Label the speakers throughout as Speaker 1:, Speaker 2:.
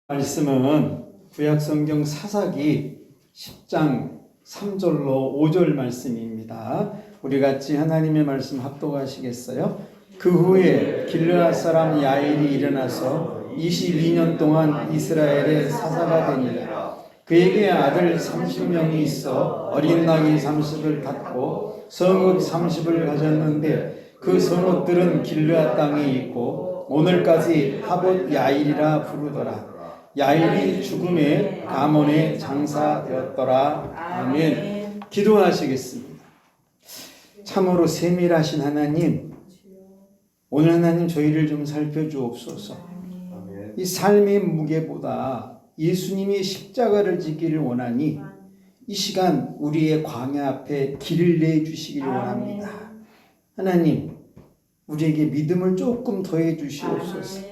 Speaker 1: 말씀은 구약성경 사사기 10장 3절로 5절 말씀입니다. 우리 같이 하나님의 말씀 합독하시겠어요? 그 후에 길르앗 사람 야일이 일어나서 22년 동안 이스라엘의 사사가 되니라. 그에게 아들 30명이 있어 어린 나귀 30을 갖고 성읍 30을 가졌는데 그 성읍들은 길르앗 땅에 있고 오늘까지 하봇 야일이라 부르더라. 야일이 죽음에 아몬의 장사되었더라. 아멘. 기도하시겠습니다. 참으로 세밀하신 하나님, 오늘 하나님 저희를 좀 살펴주옵소서. 이 삶의 무게보다 예수님이 십자가를 지기를 원하니 이 시간 우리의 광야 앞에 길을 내주시기를 원합니다. 하나님, 우리에게 믿음을 조금 더해 주시옵소서.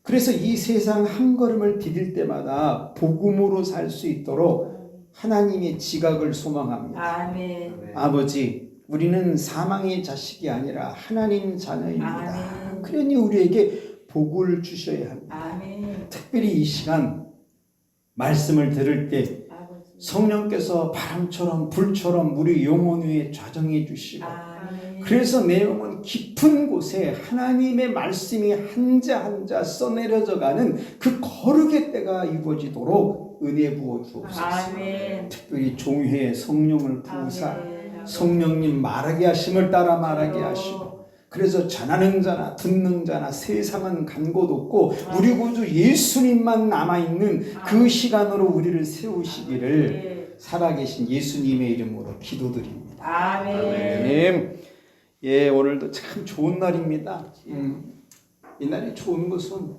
Speaker 1: 그래서 이 세상 한 걸음을 디딜 때마다 복음으로 살 수 있도록 하나님의 지각을 소망합니다.
Speaker 2: 아멘.
Speaker 1: 아버지, 우리는 사망의 자식이 아니라 하나님 자녀입니다. 그러니 우리에게 복을 주셔야 합니다.
Speaker 2: 아멘.
Speaker 1: 특별히 이 시간 말씀을 들을 때 성령께서 바람처럼 불처럼 우리 영혼 위에 좌정해 주시고, 그래서 내 영혼 깊은 곳에 하나님의 말씀이 한자 한자 써내려져 가는 그 거룩의 때가 이루어지도록 은혜 부어 주옵소서. 특별히 종회에 성령을 부으사 성령님 말하게 하심을 따라 말하게 하시고, 그래서 전하는 자나 듣는 자나 세상은 간 곳 없고 우리 구주 예수님만 남아있는 그 시간으로 우리를 세우시기를 살아계신 예수님의 이름으로 기도드립니다. 아멘. 예, 오늘도 참 좋은 날입니다. 이 날이 좋은 것은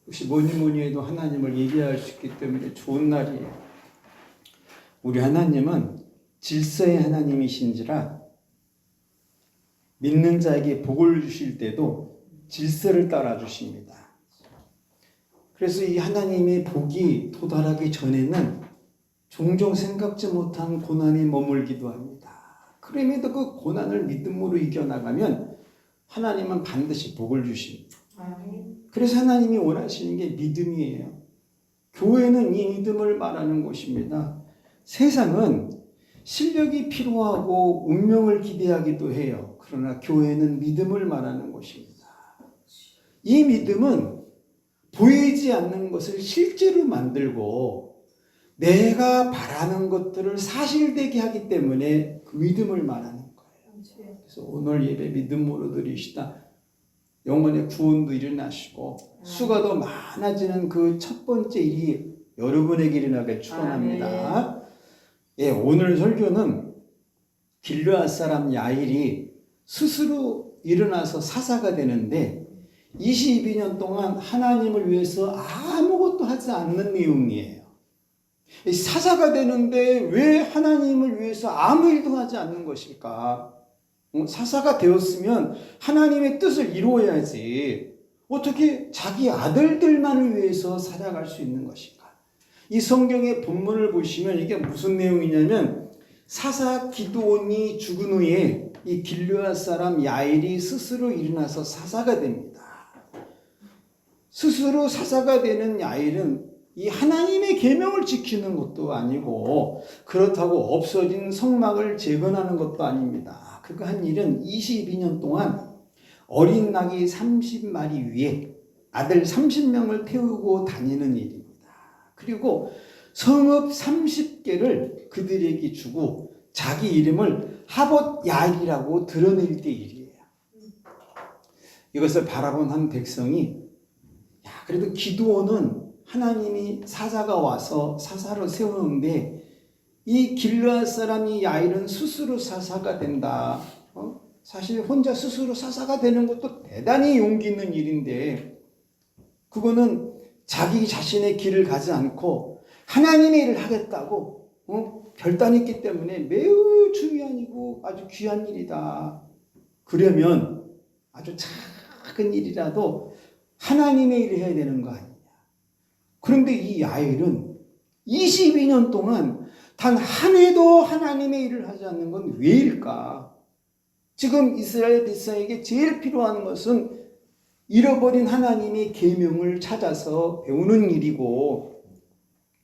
Speaker 1: 역시 뭐니 해도 하나님을 얘기할 수 있기 때문에 좋은 날이에요. 우리 하나님은 질서의 하나님이신지라 믿는 자에게 복을 주실 때도 질서를 따라 주십니다. 그래서 이 하나님의 복이 도달하기 전에는 종종 생각지 못한 고난이 머물기도 합니다. 그럼에도 그 고난을 믿음으로 이겨나가면 하나님은 반드시 복을 주십니다. 그래서 하나님이 원하시는 게 믿음이에요. 교회는 이 믿음을 말하는 곳입니다. 세상은 실력이 필요하고 운명을 기대하기도 해요. 그러나 교회는 믿음을 말하는 곳입니다. 이 믿음은 보이지 않는 것을 실제로 만들고 내가 바라는 것들을 사실되게 하기 때문에 그 믿음을 말하는 거예요. 그래서 오늘 예배 믿음으로 드리시다 영혼의 구원도 일어나시고 수가 더 많아지는 그 첫 번째 일이 여러분에게 일어나길 축원합니다. 예, 오늘 설교는 길르앗 사람 야일이 스스로 일어나서 사사가 되는데 22년 동안 하나님을 위해서 아무것도 하지 않는 내용이에요. 사사가 되는데 왜 하나님을 위해서 아무 일도 하지 않는 것일까? 사사가 되었으면 하나님의 뜻을 이루어야지 어떻게 자기 아들들만을 위해서 살아갈 수 있는 것일까? 이 성경의 본문을 보시면 이게 무슨 내용이냐면 사사 기드온이 죽은 후에 이 길르앗 사람 야일이 스스로 일어나서 사사가 됩니다. 스스로 사사가 되는 야일은 이 하나님의 계명을 지키는 것도 아니고 그렇다고 없어진 성막을 재건하는 것도 아닙니다. 그가 한 일은 22년 동안 어린 나귀 30마리 위에 아들 30명을 태우고 다니는 일입니다. 그리고 성읍 30개를 그들에게 주고 자기 이름을 하봇 야일이라고 드러낼 때 일이에요. 이것을 바라본 한 백성이 그래도 기드온은 하나님이 사사가 와서 사사로 세우는데 이 길르앗 사람이 야일은 스스로 사사가 된다. 사실 혼자 스스로 사사가 되는 것도 대단히 용기 있는 일인데 그거는 자기 자신의 길을 가지 않고 하나님의 일을 하겠다고 결단했기 때문에 매우 중요한 일이고 아주 귀한 일이다. 그러면 아주 작은 일이라도 하나님의 일을 해야 되는 거 아니냐. 그런데 이 야일은 22년 동안 단 한 해도 하나님의 일을 하지 않는 건 왜일까? 지금 이스라엘 백성에게 제일 필요한 것은 잃어버린 하나님의 계명을 찾아서 배우는 일이고,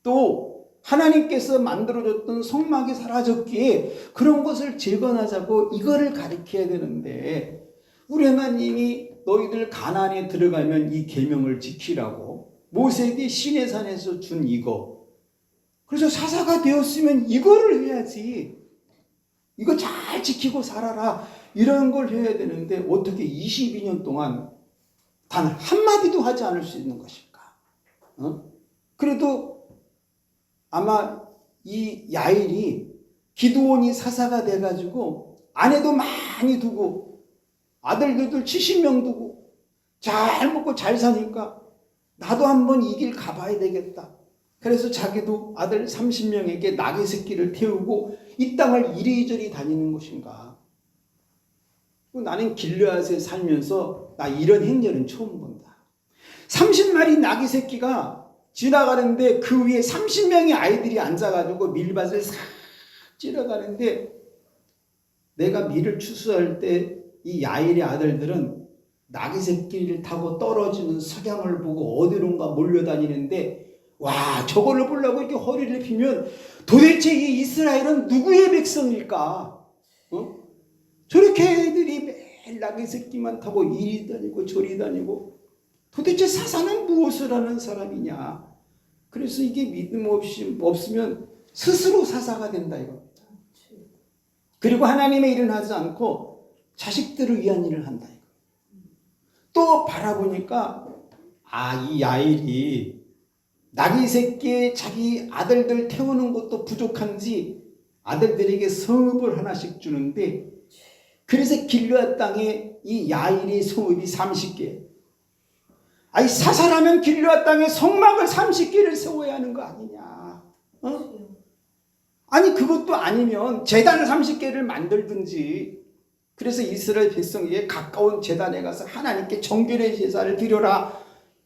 Speaker 1: 또 하나님께서 만들어줬던 성막이 사라졌기에 그런 것을 재건하자고 이거를 가르쳐야 되는데, 우리 하나님이 너희들 가나안에 들어가면 이 계명을 지키라고 모세에게 시내산에서 준 이거, 그래서 사사가 되었으면 이거를 해야지, 이거 잘 지키고 살아라, 이런 걸 해야 되는데 어떻게 22년 동안 단 한마디도 하지 않을 수 있는 것일까? 그래도 아마 이 야일이 기드온이 사사가 돼가지고 아내도 많이 두고 아들들도 70명 두고 잘 먹고 잘 사니까 나도 한번 이 길 가봐야 되겠다. 그래서 자기도 아들 30명에게 나귀 새끼를 태우고 이 땅을 이리저리 다니는 것인가? 나는 길르앗에 살면서 나 이런 행렬은 처음 본다. 30마리 나귀 새끼가 지나가는데 그 위에 30명의 아이들이 앉아가지고 밀밭을 싹 찌러가는데, 내가 밀을 추수할 때 이 야일의 아들들은 나귀 새끼를 타고 떨어지는 석양을 보고 어디론가 몰려다니는데, 와, 저걸로 보려고 이렇게 허리를 피면 도대체 이 이스라엘은 누구의 백성일까? 저렇게 애들이 매일 나귀 새끼만 타고 이리 다니고 저리 다니고, 도대체 사사는 무엇을 하는 사람이냐? 그래서 이게 믿음 없으면 스스로 사사가 된다 이겁니다. 그리고 하나님의 일은 하지 않고 자식들을 위한 일을 한다 이거. 또 바라보니까 이 야일이 나귀 새끼에 자기 아들들 태우는 것도 부족한지 아들들에게 성읍을 하나씩 주는데, 그래서 길르앗 땅에 이 야일의 성읍이 30개. 사사라면 길르앗 땅에 성막을 30개를 세워야 하는 거 아니냐? 아니 그것도 아니면 제단 30개를 만들든지, 그래서 이스라엘 백성에게 가까운 제단에 가서 하나님께 정결의 제사를 드려라,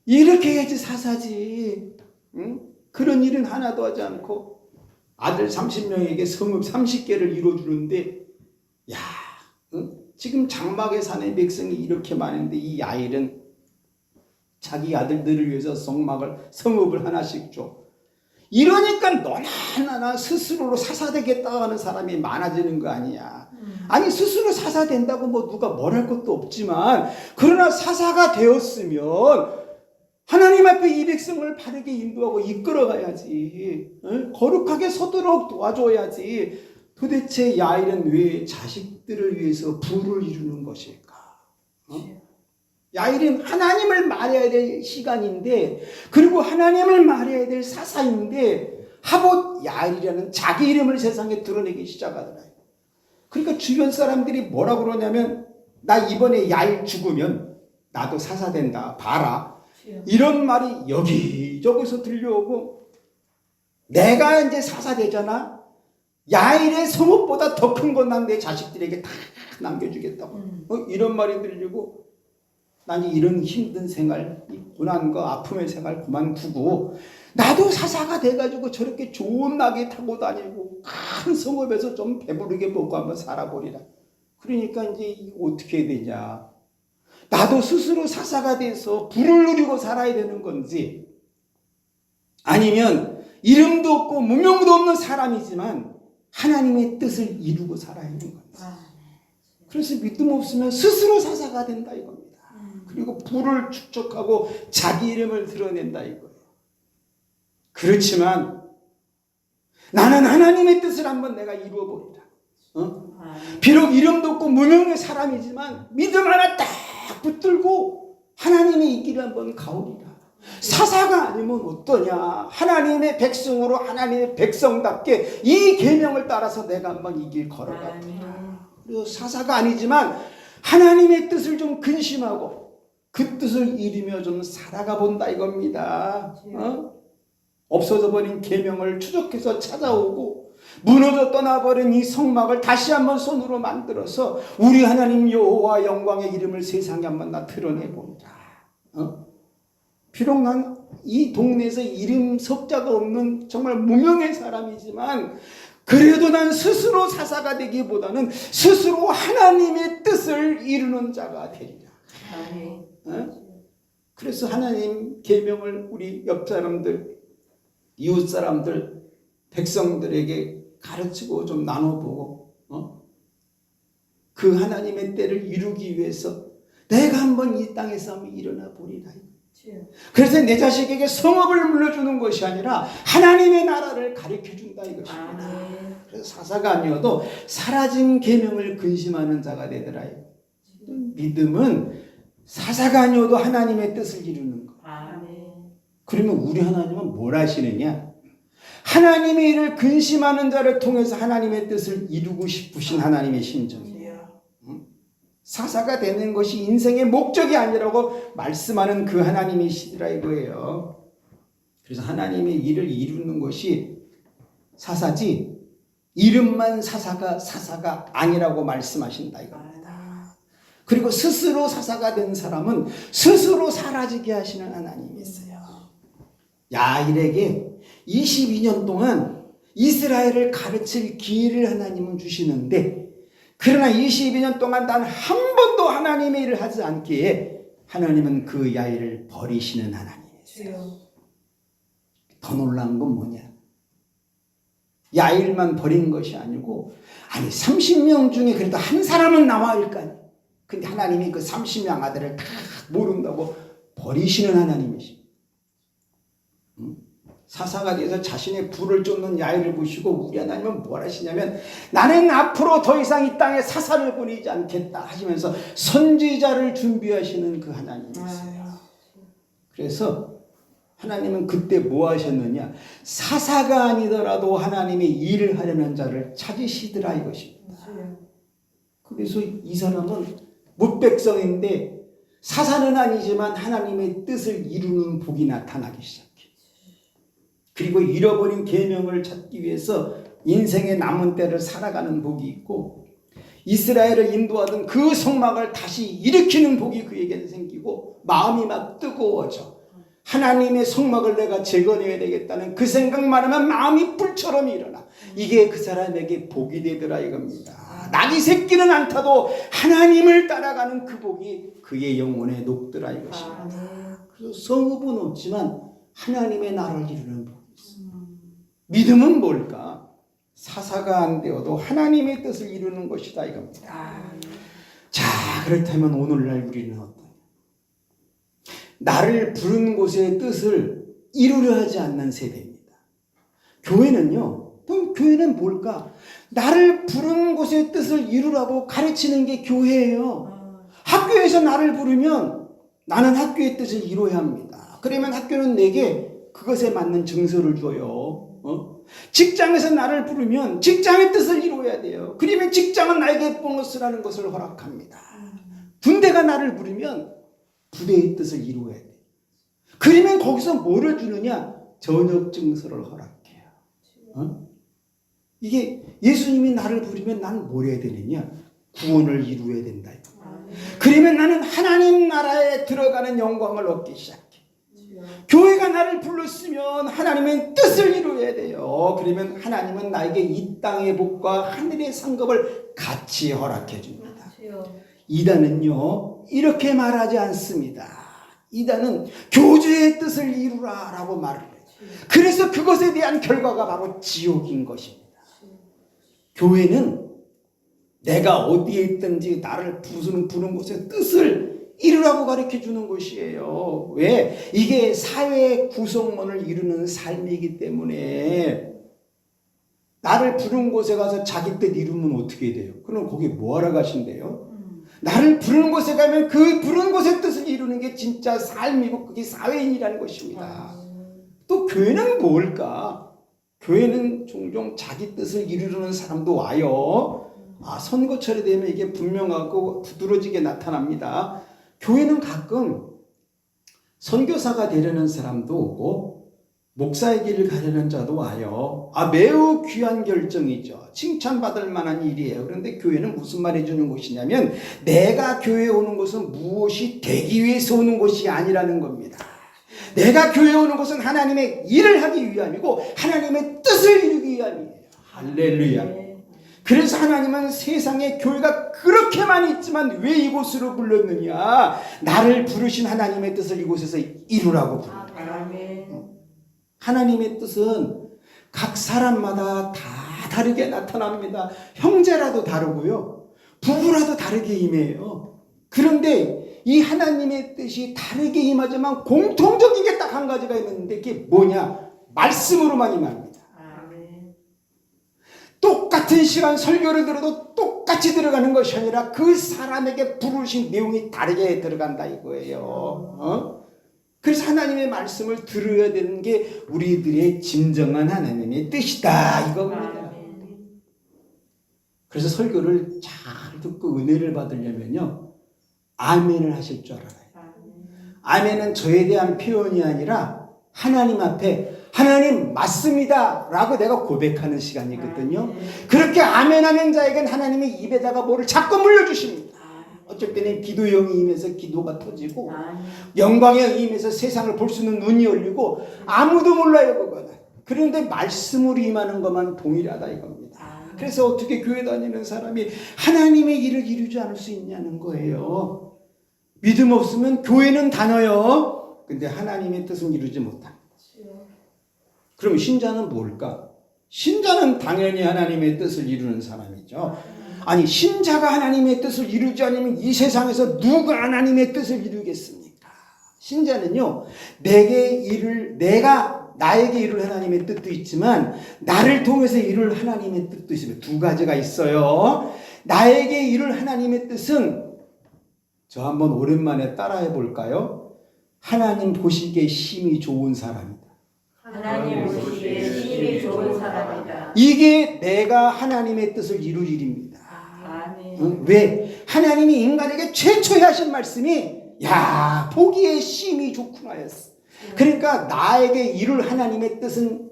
Speaker 1: 이렇게 해야지 사사지. 그런 일은 하나도 하지 않고 아들 30명에게 성읍 30개를 이루어주는데, 지금 장막에 사는 백성이 이렇게 많은데 이 야일은 자기 아들들을 위해서 성읍을 하나씩 줘. 이러니까 너나 스스로로 사사되겠다고 하는 사람이 많아지는 거 아니야. 아니 스스로 사사된다고 뭐 누가 뭘 할 것도 없지만, 그러나 사사가 되었으면 하나님 앞에 이 백성을 바르게 인도하고 이끌어가야지. 거룩하게 서도록 도와줘야지. 도대체 야일은 왜 자식들을 위해서 부를 이루는 것일까? 야일은 하나님을 말해야 될 시간인데, 그리고 하나님을 말해야 될 사사인데, 하봇 야일이라는 자기 이름을 세상에 드러내기 시작하더라. 그러니까 주변 사람들이 뭐라고 그러냐면, 나 이번에 야일 죽으면 나도 사사 된다, 봐라, 이런 말이 여기저기서 들려오고, 내가 이제 사사 되잖아, 야일의 성읍보다 더 큰 건 난 내 자식들에게 다 남겨주겠다고. 이런 말이 들리고, 난 이런 힘든 생활, 이 고난과 아픔의 생활 그만두고 나도 사사가 돼가지고 저렇게 좋은 나귀 타고 다니고 큰 성읍에서 좀 배부르게 먹고 한번 살아보리라. 그러니까 이제 어떻게 해야 되냐? 나도 스스로 사사가 돼서 부를 누리고 살아야 되는 건지, 아니면 이름도 없고 무명도 없는 사람이지만 하나님의 뜻을 이루고 살아야 하는 건지. 그래서 믿음 없으면 스스로 사사가 된다 이겁니다. 그리고 부를 축적하고 자기 이름을 드러낸다 이거예요. 그렇지만 나는 하나님의 뜻을 한번 내가 이루어보리라. 비록 이름도 없고 무명의 사람이지만 믿음 하나 딱 붙들고 하나님의 이 길을 한번 가오리라. 사사가 아니면 어떠냐? 하나님의 백성으로 하나님의 백성답게 이 계명을 따라서 내가 한번 이 길 걸어가 보리라. 그리고 사사가 아니지만 하나님의 뜻을 좀 근심하고 그 뜻을 이루며 좀 살아가 본다 이겁니다. 없어져 버린 계명을 추적해서 찾아오고 무너져 떠나버린 이 성막을 다시 한번 손으로 만들어서 우리 하나님 여호와 영광의 이름을 세상에 한번 나 드러내보자. 비록 난 이 동네에서 이름 석자가 없는 정말 무명의 사람이지만, 그래도 난 스스로 사사가 되기보다는 스스로 하나님의 뜻을 이루는 자가 되리라. 그래서 하나님 계명을 우리 옆 사람들, 이웃 사람들, 백성들에게 가르치고 좀 나눠보고 그 하나님의 때를 이루기 위해서 내가 한번 이 땅에서 한번 일어나 보리라. 그래서 내 자식에게 성업을 물려주는 것이 아니라 하나님의 나라를 가르쳐준다 이것입니다. 그래서 사사가 아니어도 사라진 계명을 근심하는 자가 되더라. 믿음은 사사가 아니어도 하나님의 뜻을 이루는 것. 그러면 우리 하나님은 뭘 하시느냐? 하나님의 일을 근심하는 자를 통해서 하나님의 뜻을 이루고 싶으신 하나님의 심정이에요. 사사가 되는 것이 인생의 목적이 아니라고 말씀하는 그 하나님이시더라 이거예요. 그래서 하나님의 일을 이루는 것이 사사지 이름만 사사가 아니라고 말씀하신다 이겁니다. 그리고 스스로 사사가 된 사람은 스스로 사라지게 하시는 하나님이 있어요. 야일에게 22년 동안 이스라엘을 가르칠 기회를 하나님은 주시는데 그러나 22년 동안 단 한 번도 하나님의 일을 하지 않기에 하나님은 그 야일을 버리시는 하나님이세요. 더 놀라운 건 뭐냐? 야일만 버린 것이 아니고 30명 중에 그래도 한 사람은 나와야 할 거 아니에요. 근데 하나님이 그 30명 아들을 다 모른다고 버리시는 하나님이십니다. 사사가 돼서 자신의 부를 쫓는 야일을 보시고 우리 하나님은 뭘 하시냐면 나는 앞으로 더 이상 이 땅에 사사를 보내지 않겠다 하시면서 선지자를 준비하시는 그 하나님이세요. 그래서 하나님은 그때 뭐 하셨느냐? 사사가 아니더라도 하나님의 일을 하려는 자를 찾으시더라 이것입니다. 그래서 이 사람은 뭇백성인데 사사는 아니지만 하나님의 뜻을 이루는 복이 나타나기 시작해요. 그리고 잃어버린 계명을 찾기 위해서 인생의 남은 때를 살아가는 복이 있고 이스라엘을 인도하던 그 성막을 다시 일으키는 복이 그에게는 생기고 마음이 막 뜨거워져. 하나님의 성막을 내가 재건해야 되겠다는 그 생각만 하면 마음이 불처럼 일어나. 이게 그 사람에게 복이 되더라 이겁니다. 낙이 새끼는 않다도 하나님을 따라가는 그 복이 그의 영혼에 녹더라 이것입니다. 그래서 성읍은 없지만 하나님의 나라를 이루는 복이 있습니다. 믿음은 뭘까? 사사가 안 되어도 하나님의 뜻을 이루는 것이다 이겁니다. 자, 그렇다면 오늘날 우리는 어떠냐? 나를 부른 곳의 뜻을 이루려 하지 않는 세대입니다. 교회는요, 그럼 교회는 뭘까? 나를 부른 곳의 뜻을 이루라고 가르치는 게 교회예요. 학교에서 나를 부르면 나는 학교의 뜻을 이루어야 합니다. 그러면 학교는 내게 그것에 맞는 증서를 줘요. 직장에서 나를 부르면 직장의 뜻을 이루어야 돼요. 그러면 직장은 나에게 보너스라는 것을 허락합니다. 군대가 나를 부르면 부대의 뜻을 이루어야 돼요. 그러면 거기서 뭐를 주느냐? 전역 증서를 허락해요. 이게 예수님이 나를 부르면 나는 뭘 해야 되느냐? 구원을 이루어야 된다. 그러면 나는 하나님 나라에 들어가는 영광을 얻기 시작해. 교회가 나를 불렀으면 하나님의 뜻을 이루어야 돼요. 그러면 하나님은 나에게 이 땅의 복과 하늘의 상급을 같이 허락해 줍니다. 이단은요 이렇게 말하지 않습니다. 이단은 교주의 뜻을 이루라 라고 말을 해요. 그래서 그것에 대한 결과가 바로 지옥인 것입니다. 교회는 내가 어디에 있든지 나를 부르는 곳의 뜻을 이루라고 가르쳐 주는 것이에요. 왜? 이게 사회의 구성원을 이루는 삶이기 때문에 나를 부른 곳에 가서 자기 뜻 이루면 어떻게 돼요? 그럼 거기 뭐하러 가신대요? 나를 부르는 곳에 가면 그 부른 곳의 뜻을 이루는 게 진짜 삶이고 그게 사회인이라는 것입니다. 또 교회는 뭘까? 교회는 종종 자기 뜻을 이루려는 사람도 와요. 선거철이 되면 이게 분명하고 두드러지게 나타납니다. 교회는 가끔 선교사가 되려는 사람도 오고 목사의 길을 가려는 자도 와요. 매우 귀한 결정이죠. 칭찬받을 만한 일이에요. 그런데 교회는 무슨 말 해주는 곳이냐면 내가 교회에 오는 것은 무엇이 되기 위해서 오는 것이 아니라는 겁니다. 내가 교회에 오는 것은 하나님의 일을 하기 위함이고 하나님의 뜻을 이루기 위함이에요. 할렐루야. 그래서 하나님은 세상에 교회가 그렇게 많이 있지만 왜 이곳으로 불렀느냐? 나를 부르신 하나님의 뜻을 이곳에서 이루라고 부릅니다. 하나님의 뜻은 각 사람마다 다 다르게 나타납니다. 형제라도 다르고요. 부부라도 다르게 임해요. 그런데 이 하나님의 뜻이 다르게 임하지만 공통적인 게 딱 한 가지가 있는데 그게 뭐냐? 말씀으로만 임합니다. 똑같은 시간 설교를 들어도 똑같이 들어가는 것이 아니라 그 사람에게 부르신 내용이 다르게 들어간다 이거예요. 그래서 하나님의 말씀을 들어야 되는 게 우리들의 진정한 하나님의 뜻이다 이겁니다. 그래서 설교를 잘 듣고 은혜를 받으려면요 아멘을 하실 줄 알아요. 아멘은 저에 대한 표현이 아니라 하나님 앞에 하나님 맞습니다 라고 내가 고백하는 시간이거든요. 그렇게 아멘하는 자에겐 하나님이 입에다가 뭐를 자꾸 물려주십니다. 어쩔 때는 기도의 영이 임해서 기도가 터지고 영광의 영이 임해서 세상을 볼 수 있는 눈이 열리고 아무도 몰라요 그거는. 그런데 말씀으로 임하는 것만 동일하다 이겁니다. 그래서 어떻게 교회 다니는 사람이 하나님의 일을 이루지 않을 수 있냐는 거예요. 믿음 없으면 교회는 다녀요. 근데 하나님의 뜻은 이루지 못합니다. 그럼 신자는 뭘까? 신자는 당연히 하나님의 뜻을 이루는 사람이죠. 아니 신자가 하나님의 뜻을 이루지 않으면 이 세상에서 누가 하나님의 뜻을 이루겠습니까? 신자는요 내가 나에게 이룰 하나님의 뜻도 있지만 나를 통해서 이룰 하나님의 뜻도 있습니다. 두 가지가 있어요. 나에게 이룰 하나님의 뜻은 저 한번 오랜만에 따라해 볼까요? 하나님 보시기에 심히 좋은 사람이다.
Speaker 2: 하나님 보시기에 심히 좋은 사람이다.
Speaker 1: 이게 내가 하나님의 뜻을 이룰 일입니다.
Speaker 2: 아멘.
Speaker 1: 왜? 하나님이 인간에게 최초에 하신 말씀이 야 보기에 심히 좋구나였어. 그러니까 나에게 이룰 하나님의 뜻은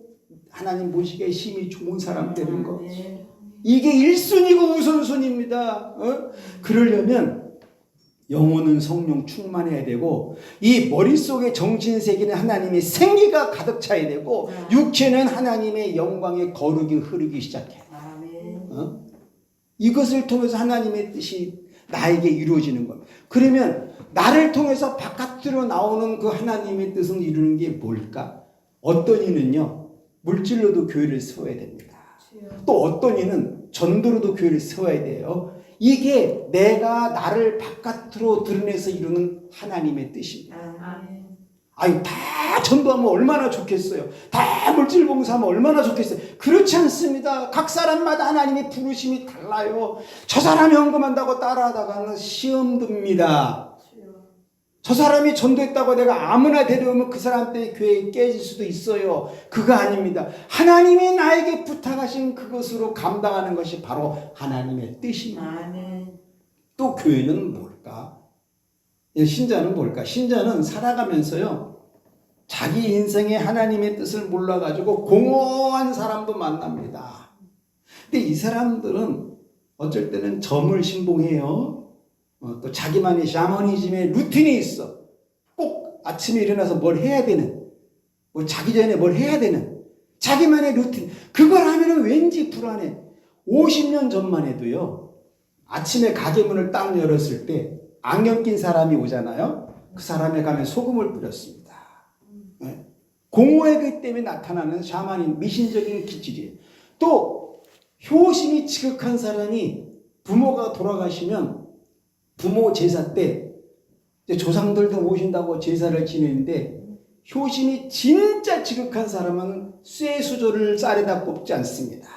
Speaker 1: 하나님 보시기에 심히 좋은 사람 되는 거. 이게 1순위고 우선순위입니다. 그러려면 영혼은 성령 충만해야 되고 이 머릿속에 정신세계는 하나님의 생기가 가득 차야 되고 육체는 하나님의 영광의 거룩이 흐르기 시작해요. 이것을 통해서 하나님의 뜻이 나에게 이루어지는 겁니다. 그러면 나를 통해서 바깥으로 나오는 그 하나님의 뜻을 이루는 게 뭘까? 어떤 이는요 물질로도 교회를 세워야 됩니다. 또 어떤 이는 전도로도 교회를 세워야 돼요. 이게 내가 나를 바깥으로 드러내서 이루는 하나님의 뜻입니다. 아유 다 전도하면 얼마나 좋겠어요. 다 물질 봉사하면 얼마나 좋겠어요. 그렇지 않습니다. 각 사람마다 하나님의 부르심이 달라요. 저 사람이 헌금한다고 따라하다가는 시험 듭니다. 저 사람이 전도했다고 내가 아무나 데려오면 그 사람 때문에 교회 깨질 수도 있어요. 그거 아닙니다. 하나님이 나에게 부탁하신 그것으로 감당하는 것이 바로 하나님의 뜻입니다. 또 교회는 뭘까? 신자는 뭘까? 신자는 살아가면서요 자기 인생에 하나님의 뜻을 몰라가지고 공허한 사람도 만납니다. 근데 이 사람들은 어쩔 때는 점을 신봉해요. 또 자기만의 샤머니즘의 루틴이 있어. 꼭 아침에 일어나서 뭘 해야 되는, 뭐 자기 전에 뭘 해야 되는 자기만의 루틴. 그걸 하면은 왠지 불안해. 50년 전만 해도요 아침에 가게 문을 딱 열었을 때 안경 낀 사람이 오잖아요. 그 사람에 가면 소금을 뿌렸습니다. 네. 공허하기 때문에 나타나는 샤머니 미신적인 기질이에요. 또 효심이 지극한 사람이 부모가 돌아가시면 부모 제사 때 조상들도 모신다고 제사를 지내는데 효심이 진짜 지극한 사람은 쇠수조를 쌀에다 꼽지 않습니다.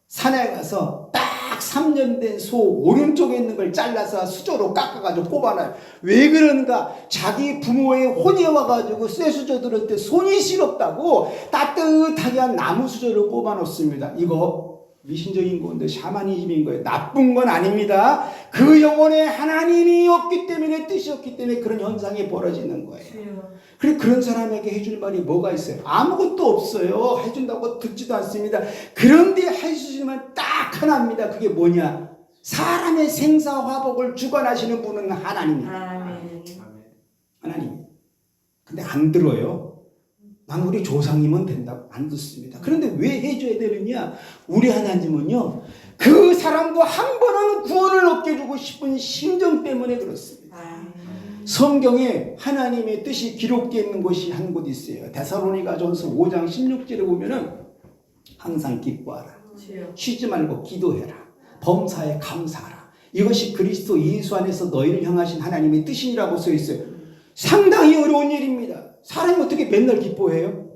Speaker 1: 산에 가서 딱 3년 된 소 오른쪽에 있는 걸 잘라서 수저로 깎아가지고 꼽아놔요. 왜 그런가? 자기 부모의 혼이 와가지고 쇠수저 들을 때 손이 시렵다고 따뜻하게 한 나무 수저를 꼽아놓습니다. 이거 미신적인 건데 샤머니즘인 거예요. 나쁜 건 아닙니다. 그 영혼에 하나님이 없기 때문에 뜻이 없기 때문에 그런 현상이 벌어지는 거예요. 그리고 그런 사람에게 해줄 말이 뭐가 있어요? 아무것도 없어요. 해준다고 듣지도 않습니다. 그런데 해주시면 딱 하나입니다. 그게 뭐냐? 사람의 생사화복을 주관하시는 분은 하나님입니다. 하나님. 근데 안 들어요. 아무리 조상이면 된다고 안 듣습니다. 그런데 왜 해줘야 되느냐? 우리 하나님은요, 그 사람도 한 번은 구원을 얻게 해주고 싶은 심정 때문에 그렇습니다. 성경에 하나님의 뜻이 기록되어 있는 곳이 한 곳 있어요. 데살로니가전서 5장 16절에 보면은 항상 기뻐하라. 쉬지 말고 기도해라. 범사에 감사하라. 이것이 그리스도 예수 안에서 너희를 향하신 하나님의 뜻이라고 써 있어요. 상당히 어려운 일입니다. 사람이 어떻게 맨날 기뻐해요?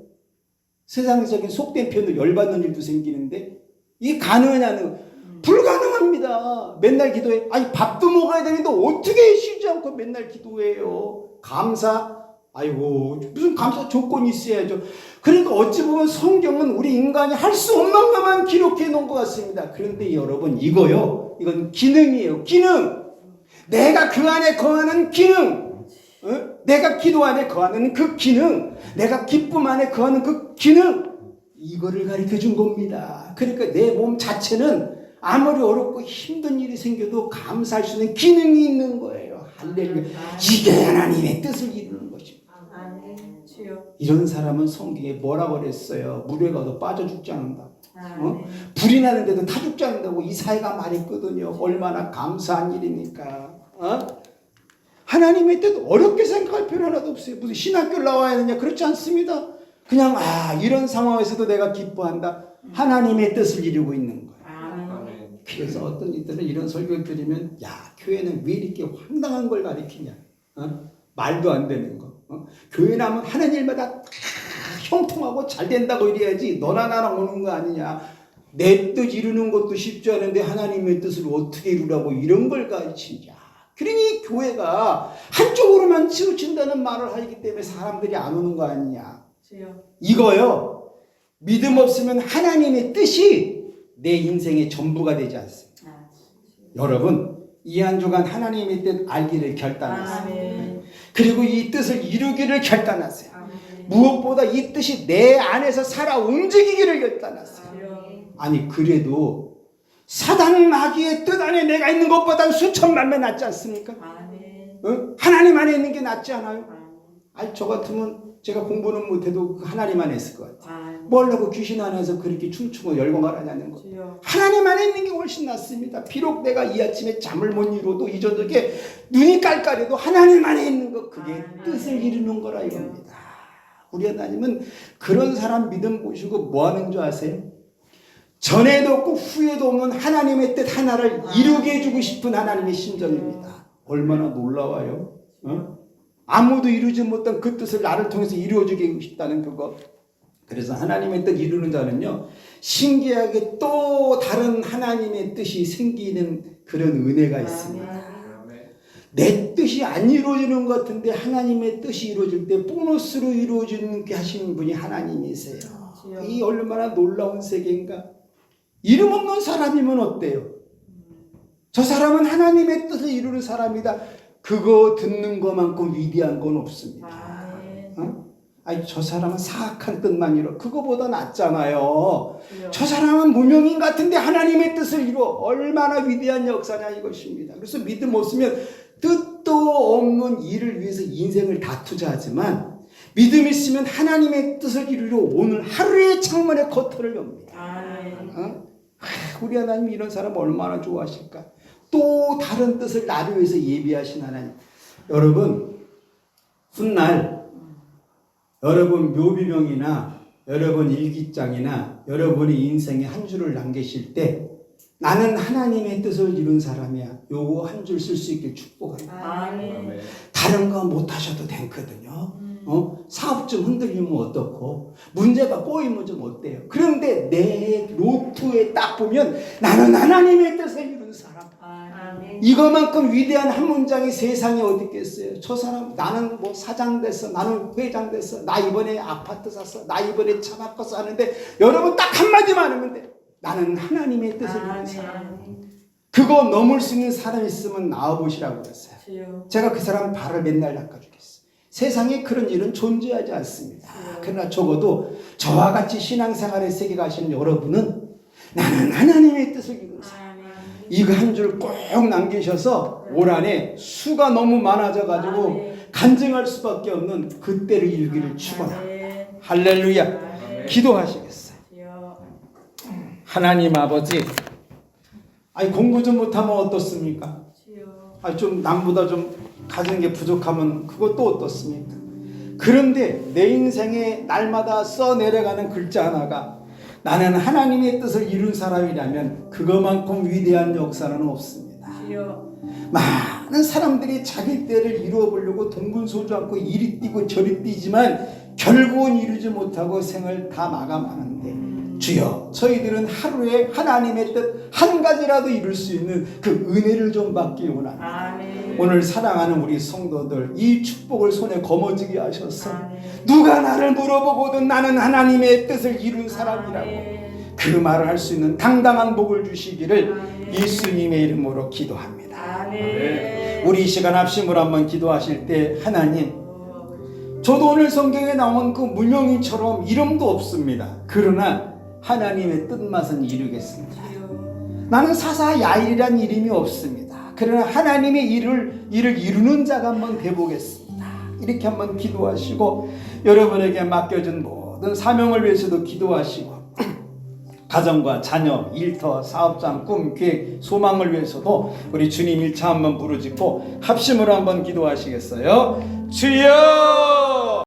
Speaker 1: 세상적인 속된 표현으로 열받는 일도 생기는데 이게 가능하냐는 불가능합니다. 맨날 기도해. 아니 밥도 먹어야 되는데 어떻게 쉬지 않고 맨날 기도해요? 감사? 아이고 무슨 감사 조건이 있어야죠. 그러니까 어찌 보면 성경은 우리 인간이 할 수 없는 것만 기록해 놓은 것 같습니다. 그런데 여러분 이거요. 이건 기능이에요. 기능. 내가 그 안에 거하는 기능. 내가 기도 안에 거하는 그 기능. 내가 기쁨 안에 거하는 그 기능. 이거를 가르쳐 준 겁니다. 그러니까 내 몸 자체는 아무리 어렵고 힘든 일이 생겨도 감사할 수 있는 기능이 있는 거예요. 할렐루야. 이게 하나님의 뜻을 이루는 것입니다. 이런 사람은 성경에 뭐라고 그랬어요? 물에 가도 빠져 죽지 않는다. 불이 나는데도 타 죽지 않는다고 이사야가 말했거든요. 얼마나 감사한 일입니까? 하나님의 뜻 어렵게 생각할 필요 하나도 없어요. 무슨 신학교를 나와야 되냐? 그렇지 않습니다. 그냥 이런 상황에서도 내가 기뻐한다. 하나님의 뜻을 이루고 있는 거예요. 그래서 어떤 이들은 이런 설교를 들으면 교회는 왜 이렇게 황당한 걸 가르치냐? 말도 안 되는 거. 교회 나면 하는 일마다 형통하고 잘 된다고 이래야지 너나 나나 오는 거 아니냐. 내 뜻 이루는 것도 쉽지 않은데 하나님의 뜻을 어떻게 이루라고 이런 걸 가르치냐. 그러니 교회가 한쪽으로만 치우친다는 말을 하기 때문에 사람들이 안 오는 거 아니냐. 이거요. 믿음 없으면 하나님의 뜻이 내 인생의 전부가 되지 않습니다. 여러분 이 한 주간 하나님의 뜻 알기를 결단하세요. 그리고 이 뜻을 이루기를 결단하세요. 무엇보다 이 뜻이 내 안에서 살아 움직이기를 결단하세요. 아니 그래도 사단 마귀의 뜻 안에 내가 있는 것보단 수천만 배 낫지 않습니까? 하나님 안에 있는 게 낫지 않아요? 아니 저 같으면 제가 공부는 못해도 하나님 안에 있을 것 같아요. 뭘라고 귀신 안에서 그렇게 춤추고 열광을 하냐는 거. 하나님 안에 있는 게 훨씬 낫습니다. 비록 내가 이 아침에 잠을 못 이루어도 이 저녁에 눈이 깔깔해도 하나님 안에 있는 거 그게 뜻을 이루는 거라 이겁니다. 우리 하나님은 그런 사람 믿음 보시고 뭐 하는 줄 아세요? 전에도 없고 후에도 없는 하나님의 뜻 하나를 이루게 해주고 싶은 하나님의 심정입니다. 얼마나 놀라워요. 아무도 이루지 못한 그 뜻을 나를 통해서 이루어주게 하고 싶다는 그거. 그래서 하나님의 뜻 이루는 자는요, 신기하게 또 다른 하나님의 뜻이 생기는 그런 은혜가 있습니다. 내 뜻이 안 이루어지는 것 같은데 하나님의 뜻이 이루어질 때 보너스로 이루어지는 게 하시는 분이 하나님이세요. 이 얼마나 놀라운 세계인가. 이름 없는 사람이면 어때요? 저 사람은 하나님의 뜻을 이루는 사람이다. 그거 듣는 것만큼 위대한 건 없습니다. 아니 저 사람은 사악한 뜻만 이뤄. 그거보다 낫잖아요. 저 사람은 무명인 같은데 하나님의 뜻을 이루어. 얼마나 위대한 역사냐 이것입니다. 그래서 믿음 없으면 뜻도 없는 일을 위해서 인생을 다 투자하지만 믿음 있으면 하나님의 뜻을 이루려 오늘 하루의 창문에 커튼을 엽니다. 우리 하나님 이런 사람 얼마나 좋아하실까. 또 다른 뜻을 나를 위해서 예비하신 하나님. 여러분 훗날 여러분 묘비명이나 여러분 일기장이나 여러분의 인생에 한 줄을 남기실 때 나는 하나님의 뜻을 이룬 사람이야. 요거 한 줄 쓸 수 있게 축복합니다. 다른 거 못 하셔도 되거든요. 사업 좀 흔들리면 어떻고 문제가 꼬이면 좀 어때요? 그런데 내 노트에 딱 보면 나는 하나님의 뜻을 이룬 사람. 이거만큼 위대한 한 문장이 세상에 어디 있겠어요? 저 사람 나는 뭐 사장 됐어, 나는 회장 됐어, 나 이번에 아파트 샀어, 나 이번에 차 바꿨어 하는데 여러분 딱 한마디만 하면 돼. 나는 하나님의 뜻을 이룬 사람. 그거 넘을 수 있는 사람 있으면 나와보시라고 그랬어요. 제가 그 사람 발을 맨날 닦아주겠어요. 세상에 그런 일은 존재하지 않습니다. 그러나 적어도 저와 같이 신앙생활의 세계 가시는 여러분은 나는 하나님의 뜻을 이룬 사람. 이거 한 줄 꼭 남기셔서 올 한해 수가 너무 많아져 가지고 간증할 수밖에 없는 그때를 이루기를 축원합니다. 할렐루야.
Speaker 2: 아멘.
Speaker 1: 기도하시겠어요.
Speaker 2: 주여.
Speaker 1: 하나님 아버지, 아니 공부 좀 못하면 어떻습니까?
Speaker 2: 주여.
Speaker 1: 아니 좀 남보다 좀 가진 게 부족하면 그것도 어떻습니까? 그런데 내 인생에 날마다 써 내려가는 글자 하나가 나는 하나님의 뜻을 이룬 사람이라면 그것만큼 위대한 역사는 없습니다.
Speaker 2: 주여.
Speaker 1: 많은 사람들이 자기 때를 이루어 보려고 동분서주 않고 이리 뛰고 저리 뛰지만 결국은 이루지 못하고 생을 다 마감하는데 주여, 저희들은 하루에 하나님의 뜻 한 가지라도 이룰 수 있는 그 은혜를 좀 받기 원합니다.
Speaker 2: 아멘.
Speaker 1: 오늘 사랑하는 우리 성도들, 이 축복을 손에 거머쥐게 하셔서
Speaker 2: 아멘.
Speaker 1: 누가 나를 물어보거든 나는 하나님의 뜻을 이룬 사람이라고
Speaker 2: 아멘.
Speaker 1: 그 말을 할 수 있는 당당한 복을 주시기를
Speaker 2: 아멘.
Speaker 1: 예수님의 이름으로 기도합니다.
Speaker 2: 아멘.
Speaker 1: 우리 이 시간 합심으로 한번 기도하실 때 하나님, 저도 오늘 성경에 나온 그 문명인처럼 이름도 없습니다. 그러나 하나님의 뜻맛은 이루겠습니다. 나는 사사 야일이란 이름이 없습니다. 그러나 하나님의 일을 이루는 자가 한번 돼보겠습니다. 이렇게 한번 기도하시고 여러분에게 맡겨준 모든 사명을 위해서도 기도하시고 가정과 자녀, 일터, 사업장, 꿈, 계획, 소망을 위해서도 우리 주님 1차 한번 부르짖고 합심으로 한번 기도하시겠어요? 주여!